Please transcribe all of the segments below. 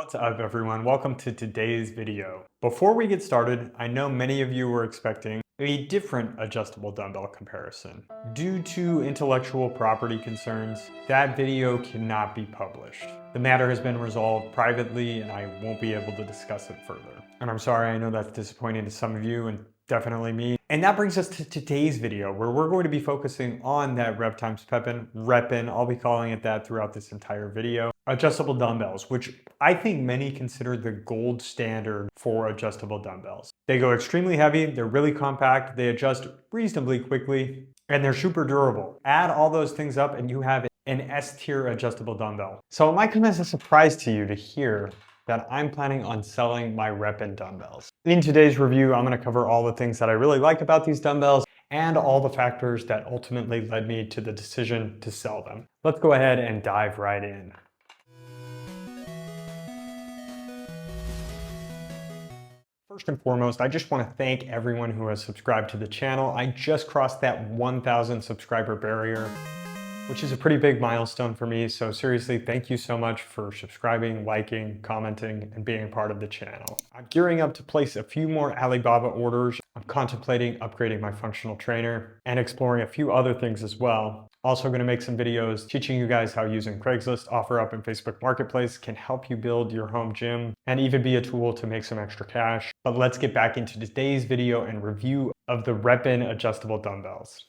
What's up everyone? Welcome to today's video. Before we get started, I know many of you were expecting a different adjustable dumbbell comparison. Due to intellectual property concerns, that video cannot be published. The matter has been resolved privately and I won't be able to discuss it further. And I'm sorry, I know that's disappointing to some of you and definitely me. And that brings us to today's video where we're going to be focusing on that REPxPEPIN, REPin, I'll be calling it that throughout this entire video. Adjustable dumbbells, which I think many consider the gold standard for adjustable dumbbells. They go extremely heavy, they're really compact, they adjust reasonably quickly, and they're super durable. Add all those things up and you have an S-tier adjustable dumbbell. So it might come as a surprise to you to hear that I'm planning on selling my REPin dumbbells. In today's review, I'm gonna cover all the things that I really like about these dumbbells and all the factors that ultimately led me to the decision to sell them. Let's go ahead and dive right in. First and foremost, I just want to thank everyone who has subscribed to the channel. I just crossed that 1,000 subscriber barrier, which is a pretty big milestone for me. So seriously, thank you so much for subscribing, liking, commenting, and being a part of the channel. I'm gearing up to place a few more Alibaba orders. I'm contemplating upgrading my functional trainer and exploring a few other things as well. Also going to make some videos teaching you guys how using Craigslist, OfferUp, and Facebook Marketplace can help you build your home gym and even be a tool to make some extra cash. But let's get back into today's video and review of the REPin adjustable dumbbells.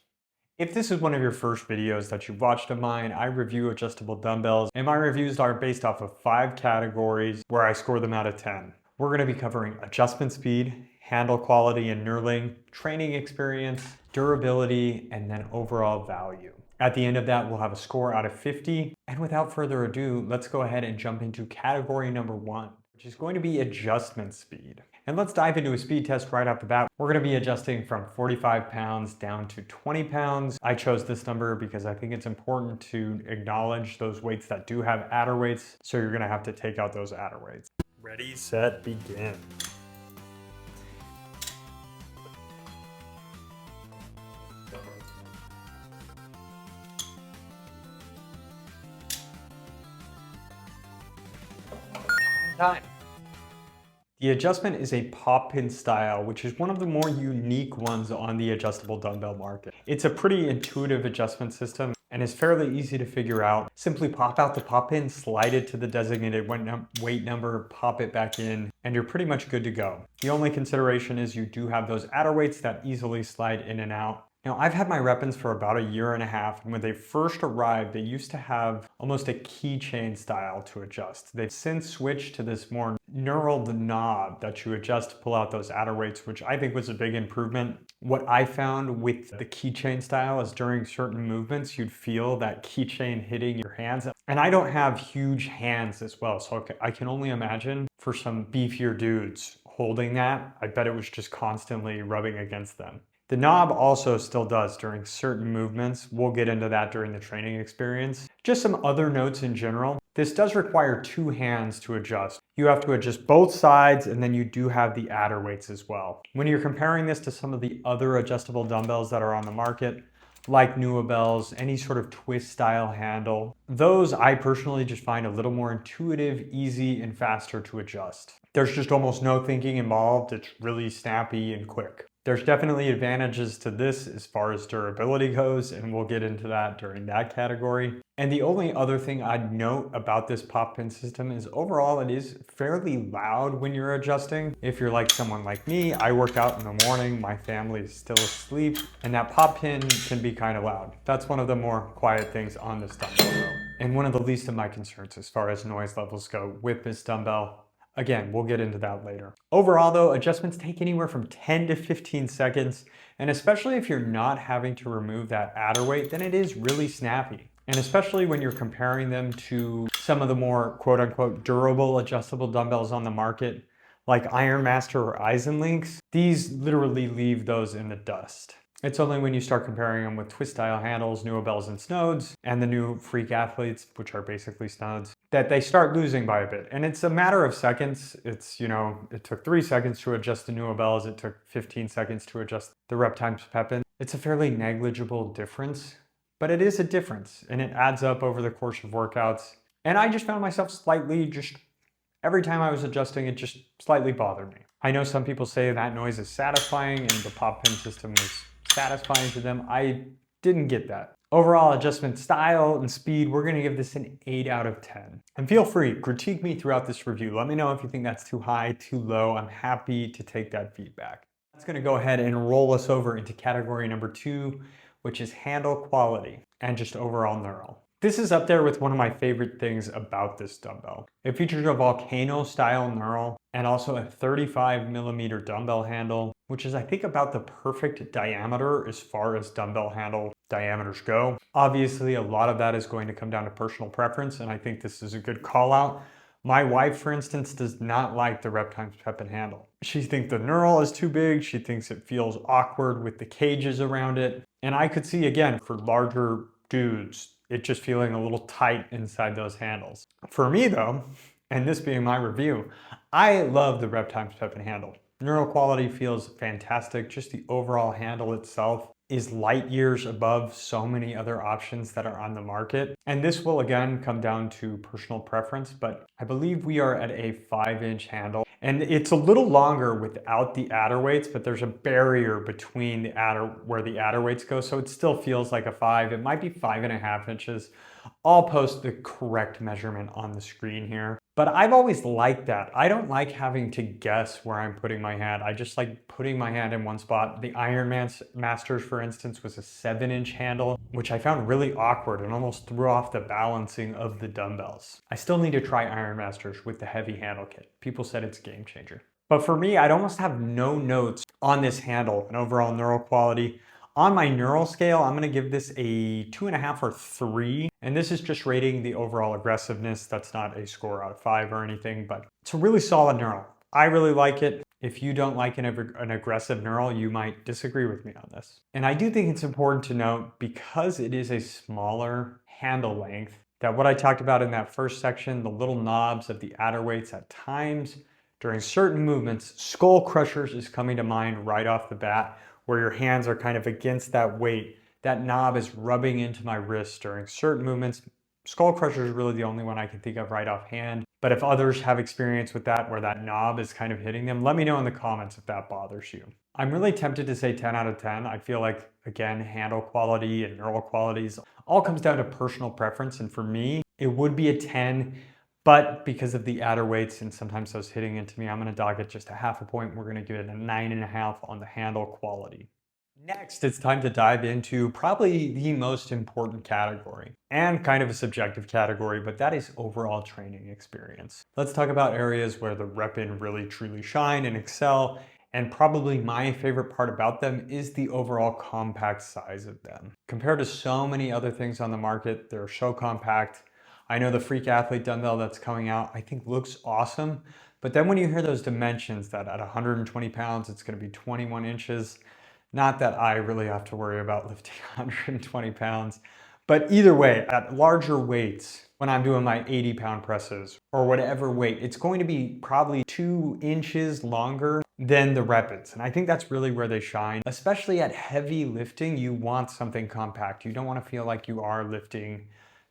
If this is one of your first videos that you've watched of mine, I review adjustable dumbbells, and my reviews are based off of 5 categories where I score them out of 10. We're going to be covering adjustment speed, handle quality and knurling, training experience, durability, and then overall value. At the end of that, we'll have a score out of 50. And without further ado, let's go ahead and jump into category number 1, which is going to be adjustment speed. And let's dive into a speed test right off the bat. We're going to be adjusting from 45 pounds down to 20 pounds. I chose this number because I think it's important to acknowledge those weights that do have adder weights. So you're going to have to take out those adder weights. Ready, set, begin. Time. The adjustment is a pop-pin style, which is one of the more unique ones on the adjustable dumbbell market. It's a pretty intuitive adjustment system and is fairly easy to figure out. Simply pop out the pop pin, slide it to the designated weight number, pop it back in, and you're pretty much good to go. The only consideration is you do have those adder weights that easily slide in and out. Now, I've had my REPins for about a year and a half, and when they first arrived, they used to have almost a keychain style to adjust. They've since switched to this more knurled knob that you adjust to pull out those adder weights, which I think was a big improvement. What I found with the keychain style is during certain movements, you'd feel that keychain hitting your hands. And I don't have huge hands as well, so I can only imagine for some beefier dudes holding that, I bet it was just constantly rubbing against them. The knob also still does during certain movements. We'll get into that during the training experience. Just some other notes in general. This does require 2 hands to adjust. You have to adjust both sides and then you do have the adder weights as well. When you're comparing this to some of the other adjustable dumbbells that are on the market, like Dumbbells, any sort of twist style handle, those I personally just find a little more intuitive, easy, and faster to adjust. There's just almost no thinking involved. It's really snappy and quick. There's definitely advantages to this as far as durability goes, and we'll get into that during that category. And the only other thing I'd note about this pop pin system is overall it is fairly loud when you're adjusting. If you're like someone like me, I work out in the morning, my family is still asleep, and that pop pin can be kind of loud. That's one of the more quiet things on this dumbbell, and one of the least of my concerns as far as noise levels go with this dumbbell. Again, we'll get into that later. Overall though, adjustments take anywhere from 10 to 15 seconds, and especially if you're not having to remove that adder weight, then it is really snappy. And especially when you're comparing them to some of the more quote unquote durable adjustable dumbbells on the market, like Iron Master or Eisenlinks, these literally leave those in the dust. It's only when you start comparing them with twist style handles, Dumbbells and Snodes, and the new Freak Athletes, which are basically Snodes, that they start losing by a bit. And it's a matter of seconds. It's, you know, it took 3 seconds to adjust the Dumbbells. It took 15 seconds to adjust the REPxPEPIN. It's a fairly negligible difference, but it is a difference and it adds up over the course of workouts. And I just found myself slightly just Every time I was adjusting, it just slightly bothered me. I know some people say that noise is satisfying and the pop pin system was satisfying to them. I didn't get that. Overall adjustment style and speed, we're gonna give this an 8 out of 10. And feel free, critique me throughout this review. Let me know if you think that's too high, too low. I'm happy to take that feedback. That's gonna go ahead and roll us over into category number 2, which is handle quality and just overall knurl. This is up there with one of my favorite things about this dumbbell. It features a volcano style knurl and also a 35mm dumbbell handle, which is I think about the perfect diameter as far as dumbbell handle diameters go. Obviously, a lot of that is going to come down to personal preference, and I think this is a good call out. My wife, for instance, does not like the REPxPEPIN handle. She thinks the knurl is too big. She thinks it feels awkward with the cages around it. And I could see, again, for larger dudes, it just feeling a little tight inside those handles. For me though, and this being my review, I love the REPxPEPIN handle. Knurl quality feels fantastic. Just the overall handle itself is light years above so many other options that are on the market. And this will again come down to personal preference, but I believe we are at a 5-inch handle. And it's a little longer without the adder weights, but there's a barrier between the adder, where the adder weights go, so it still feels like a 5. It might be 5.5 inches. I'll post the correct measurement on the screen here. But I've always liked that. I don't like having to guess where I'm putting my hand. I just like putting my hand in one spot. The Iron Masters, for instance, was a 7-inch handle, which I found really awkward and almost threw off the balancing of the dumbbells. I still need to try Iron Masters with the heavy handle kit. People said it's a game changer. But for me, I'd almost have no notes on this handle and overall knurl quality. On my knurl scale, I'm gonna give this a 2.5 or 3. And this is just rating the overall aggressiveness. That's not a score out of 5 or anything, but it's a really solid knurl. I really like it. If you don't like an aggressive knurl, you might disagree with me on this. And I do think it's important to note, because it is a smaller handle length, that what I talked about in that first section, the little knobs of the adder weights at times, during certain movements, skull crushers is coming to mind right off the bat, where your hands are kind of against that weight. That knob is rubbing into my wrist during certain movements. Skull crusher is really the only one I can think of right offhand. But if others have experience with that, where that knob is kind of hitting them, let me know in the comments if that bothers you. I'm really tempted to say 10 out of 10. I feel like, again, handle quality and knurl qualities all comes down to personal preference. And for me, it would be a 10. But because of the adder weights and sometimes those hitting into me, I'm gonna dock it just a half a point. We're gonna give it a 9.5 on the handle quality. Next, it's time to dive into probably the most important category, and kind of a subjective category, but that is overall training experience. Let's talk about areas where the REPin really truly shine and excel. And probably my favorite part about them is the overall compact size of them. Compared to so many other things on the market, they're so compact. I know the Freak Athlete dumbbell that's coming out, I think looks awesome. But then when you hear those dimensions, that at 120 pounds, it's gonna be 21 inches. Not that I really have to worry about lifting 120 pounds. But either way, at larger weights, when I'm doing my 80-pound presses or whatever weight, it's going to be probably 2 inches longer than the REPins. And I think that's really where they shine. Especially at heavy lifting, you want something compact. You don't want to feel like you are lifting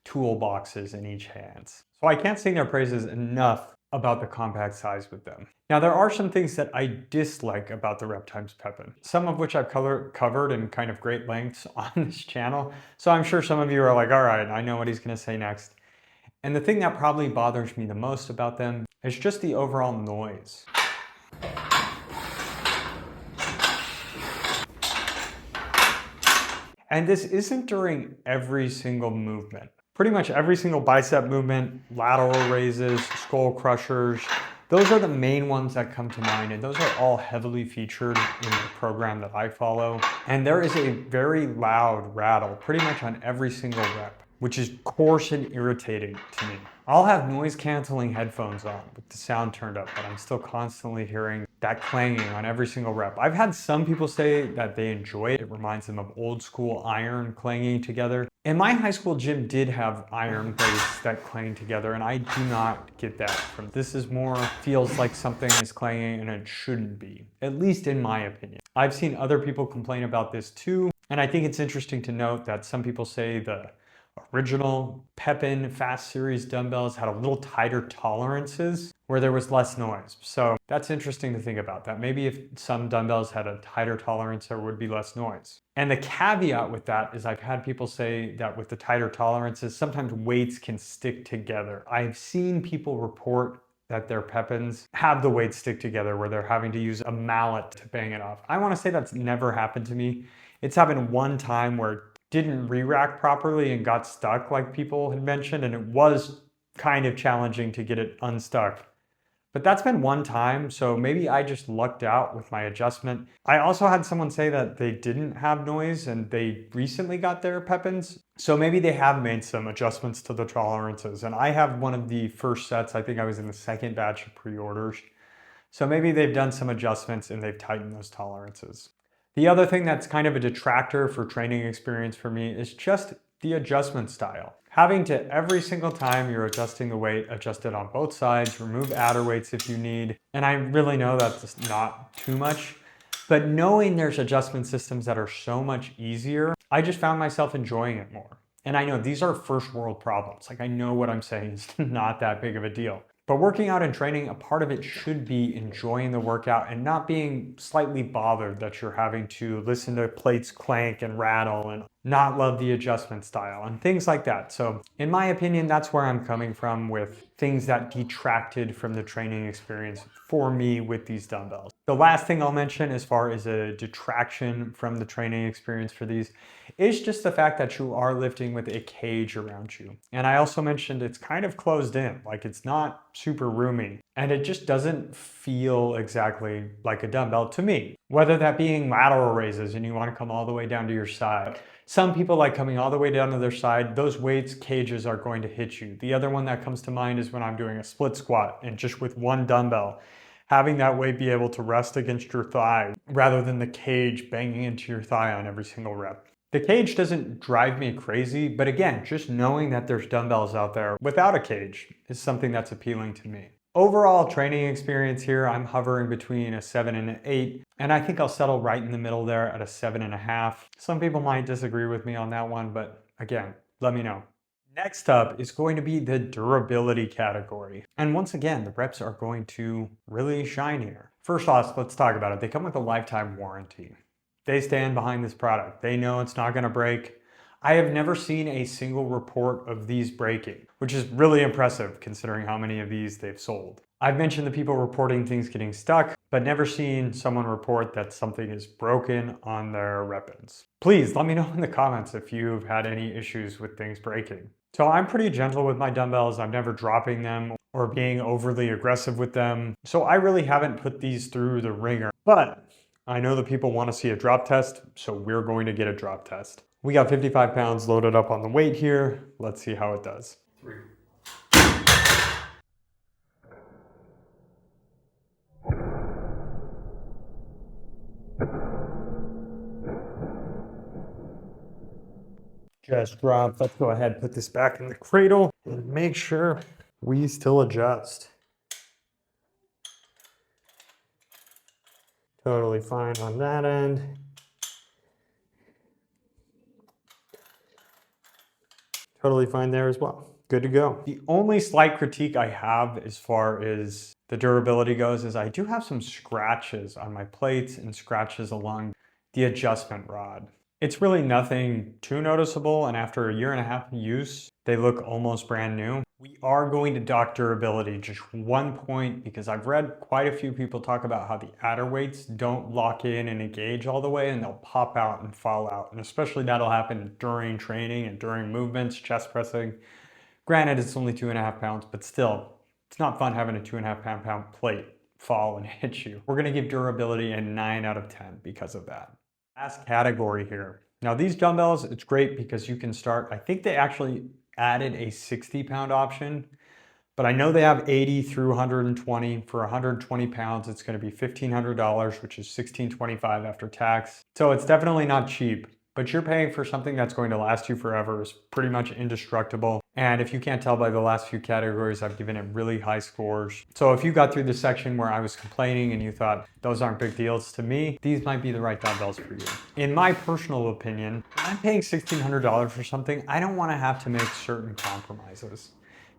toolboxes in each hand. So I can't sing their praises enough about the compact size with them. Now there are some things that I dislike about the REPxPEPIN, some of which I've covered in kind of great lengths on this channel. So I'm sure some of you are like, all right, I know what he's gonna say next. And the thing that probably bothers me the most about them is just the overall noise. And this isn't during every single movement. Pretty much every single bicep movement, lateral raises, skull crushers, those are the main ones that come to mind, and those are all heavily featured in the program that I follow. And there is a very loud rattle pretty much on every single rep, which is coarse and irritating to me. I'll have noise canceling headphones on with the sound turned up, but I'm still constantly hearing that clanging on every single rep. I've had some people say that they enjoy it. It reminds them of old school iron clanging together. And my high school gym did have iron plates that clang together, and I do not get that from this. Is more feels like something is clanging and it shouldn't be, at least in my opinion. I've seen other people complain about this too, and I think it's interesting to note that some people say the original PEPIN Fast Series dumbbells had a little tighter tolerances where there was less noise. So that's interesting to think about, that maybe if some dumbbells had a tighter tolerance, there would be less noise. And the caveat with that is I've had people say that with the tighter tolerances, sometimes weights can stick together. I've seen people report that their PEPINs have the weights stick together where they're having to use a mallet to bang it off. I want to say that's never happened to me. It's happened one time where it didn't re-rack properly and got stuck like people had mentioned, and it was kind of challenging to get it unstuck. But that's been one time, so maybe I just lucked out with my adjustment. I also had someone say that they didn't have noise and they recently got their PEPINs. So maybe they have made some adjustments to the tolerances. And I have one of the first sets. I think I was in the second batch of pre-orders. So maybe they've done some adjustments and they've tightened those tolerances. The other thing that's kind of a detractor for training experience for me is just the adjustment style. Having to, every single time you're adjusting the weight, adjust it on both sides, remove adder weights if you need. And I really know that's not too much, but knowing there's adjustment systems that are so much easier, I just found myself enjoying it more. And I know these are first world problems. Like, I know what I'm saying is not that big of a deal. But working out and training, a part of it should be enjoying the workout and not being slightly bothered that you're having to listen to plates clank and rattle and not love the adjustment style and things like that. So in my opinion, that's where I'm coming from with things that detracted from the training experience for me with these dumbbells. The last thing I'll mention as far as a detraction from the training experience for these is just the fact that you are lifting with a cage around you. And I also mentioned it's kind of closed in, like it's not super roomy, and it just doesn't feel exactly like a dumbbell to me. Whether that being lateral raises and you want to come all the way down to your side. Some people like coming all the way down to their side. Those weights cages are going to hit you. The other one that comes to mind is when I'm doing a split squat and just with one dumbbell, having that weight be able to rest against your thigh rather than the cage banging into your thigh on every single rep. The cage doesn't drive me crazy, but again, just knowing that there's dumbbells out there without a cage is something that's appealing to me. Overall training experience here, I'm hovering between a 7 and an 8, and I think I'll settle right in the middle there at a 7.5. Some people might disagree with me on that one, but again, let me know. Next up is going to be the durability category. And once again, the reps are going to really shine here. First off, let's talk about it. They come with a lifetime warranty. They stand behind this product. They know it's not gonna break. I have never seen a single report of these breaking, which is really impressive considering how many of these they've sold. I've mentioned the people reporting things getting stuck, but never seen someone report that something is broken on their weapons. Please let me know in the comments if you've had any issues with things breaking. So I'm pretty gentle with my dumbbells. I'm never dropping them or being overly aggressive with them. So I really haven't put these through the ringer, but I know that people want to see a drop test, so we're going to get a drop test. We got 55 pounds loaded up on the weight here. Let's see how it does. 3. Just drop. Let's go ahead and put this back in the cradle and make sure we still adjust. Totally fine on that end. Totally fine there as well. Good to go. The only slight critique I have as far as the durability goes is I do have some scratches on my plates and scratches along the adjustment rod. It's really nothing too noticeable, and after a 1.5 years of use, they look almost brand new. We are going to dock durability, just one point, because I've read quite a few people talk about how the adder weights don't lock in and engage all the way and they'll pop out and fall out. And especially that'll happen during training and during movements, chest pressing. Granted, it's only 2.5 pounds, but still, it's not fun having a 2.5 pound plate fall and hit you. We're gonna give durability a 9 out of 10 because of that. Last category here. Now these dumbbells, it's great because you can start, I think they actually added a 60-pound option, but I know they have 80 through 120. For 120 pounds, it's gonna be $1,500, which is $1,625 after tax. So it's definitely not cheap. but you're paying for something that's going to last you forever, is pretty much indestructible. And if you can't tell by the last few categories, I've given it really high scores. So if you got through the section where I was complaining and you thought those aren't big deals, to me, these might be the right dumbbells for you. In my personal opinion, when I'm paying $1,600 for something, I don't want to have to make certain compromises.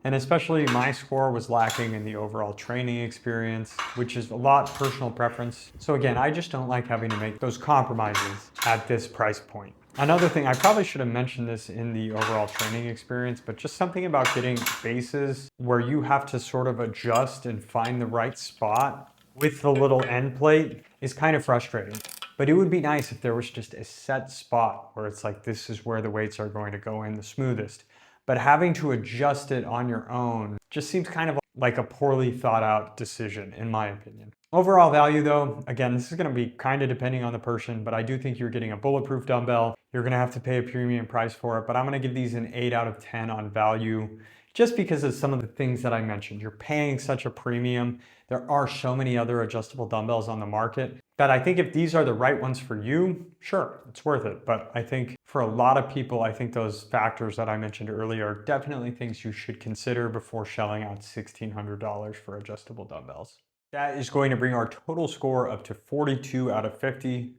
And especially my score was lacking in the overall training experience, which is a lot personal preference. So again, I just don't like having to make those compromises at this price point. Another thing, I probably should have mentioned this in the overall training experience, but just something about getting bases where you have to sort of adjust and find the right spot with the little end plate is kind of frustrating. But it would be nice if there was just a set spot where it's like, this is where the weights are going to go in the smoothest. But having to adjust it on your own just seems kind of like a poorly thought out decision, in my opinion. Overall value though, again, this is gonna be kind of depending on the person, but I do think you're getting a bulletproof dumbbell. You're gonna have to pay a premium price for it, but I'm gonna give these an 8 out of 10 on value, just because of some of the things that I mentioned. You're paying such a premium. There are so many other adjustable dumbbells on the market that I think if these are the right ones for you, sure, it's worth it. But I think for a lot of people, I think those factors that I mentioned earlier are definitely things you should consider before shelling out $1,600 for adjustable dumbbells. That is going to bring our total score up to 42 out of 50.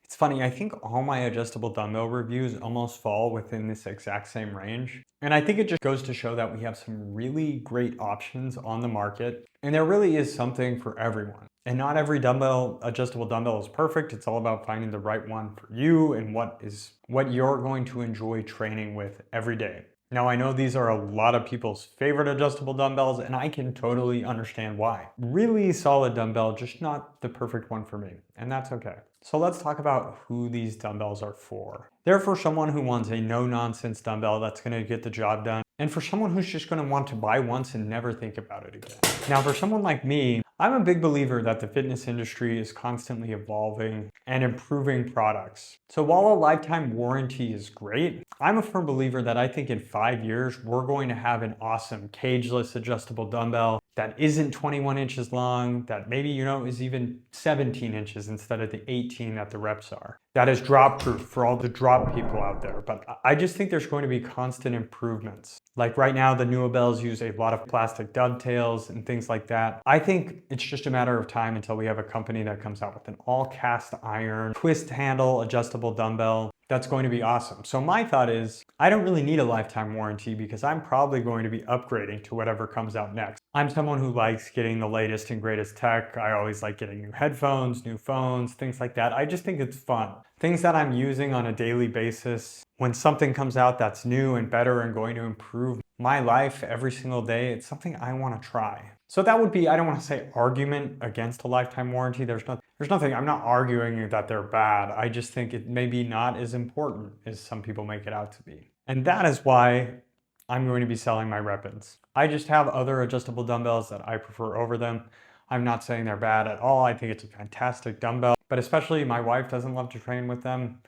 It's funny, I think all my adjustable dumbbell reviews almost fall within this exact same range. And I think it just goes to show that we have some really great options on the market, and there really is something for everyone. And not every adjustable dumbbell is perfect. It's all about finding the right one for you and what you're going to enjoy training with every day. Now, I know these are a lot of people's favorite adjustable dumbbells, and I can totally understand why. Really solid dumbbell, just not the perfect one for me, and that's okay. So let's talk about who these dumbbells are for. They're for someone who wants a no-nonsense dumbbell that's gonna get the job done, and for someone who's just gonna want to buy once and never think about it again. Now, for someone like me, I'm a big believer that the fitness industry is constantly evolving and improving products. So while a lifetime warranty is great, I'm a firm believer that I think in 5 years, we're going to have an awesome cageless adjustable dumbbell that isn't 21 inches long, that maybe, is even 17 inches instead of the 18 that the reps are. That is drop proof for all the drop people out there. But I just think there's going to be constant improvements. Like right now, the Dumbbells use a lot of plastic dovetails and things like that. I think it's just a matter of time until we have a company that comes out with an all cast iron, twist handle, adjustable dumbbell. That's going to be awesome. So my thought is, I don't really need a lifetime warranty because I'm probably going to be upgrading to whatever comes out next. I'm someone who likes getting the latest and greatest tech. I always like getting new headphones, new phones, things like that. I just think it's fun. Things that I'm using on a daily basis. When something comes out that's new and better and going to improve my life every single day, it's something I want to try. So that would be, I don't want to say argument against a lifetime warranty. There's nothing, I'm not arguing that they're bad. I just think it may be not as important as some people make it out to be. And that is why I'm going to be selling my REPins. I just have other adjustable dumbbells that I prefer over them. I'm not saying they're bad at all. I think it's a fantastic dumbbell, but especially my wife doesn't love to train with them.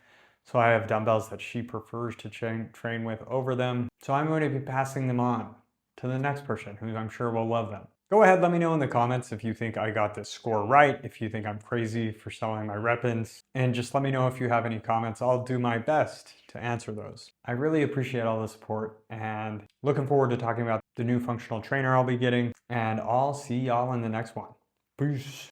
So I have dumbbells that she prefers to train with over them. So I'm going to be passing them on to the next person who I'm sure will love them. Go ahead, let me know in the comments if you think I got this score right, if you think I'm crazy for selling my REPins, and just let me know if you have any comments. I'll do my best to answer those. I really appreciate all the support and looking forward to talking about the new functional trainer I'll be getting, and I'll see y'all in the next one. Peace.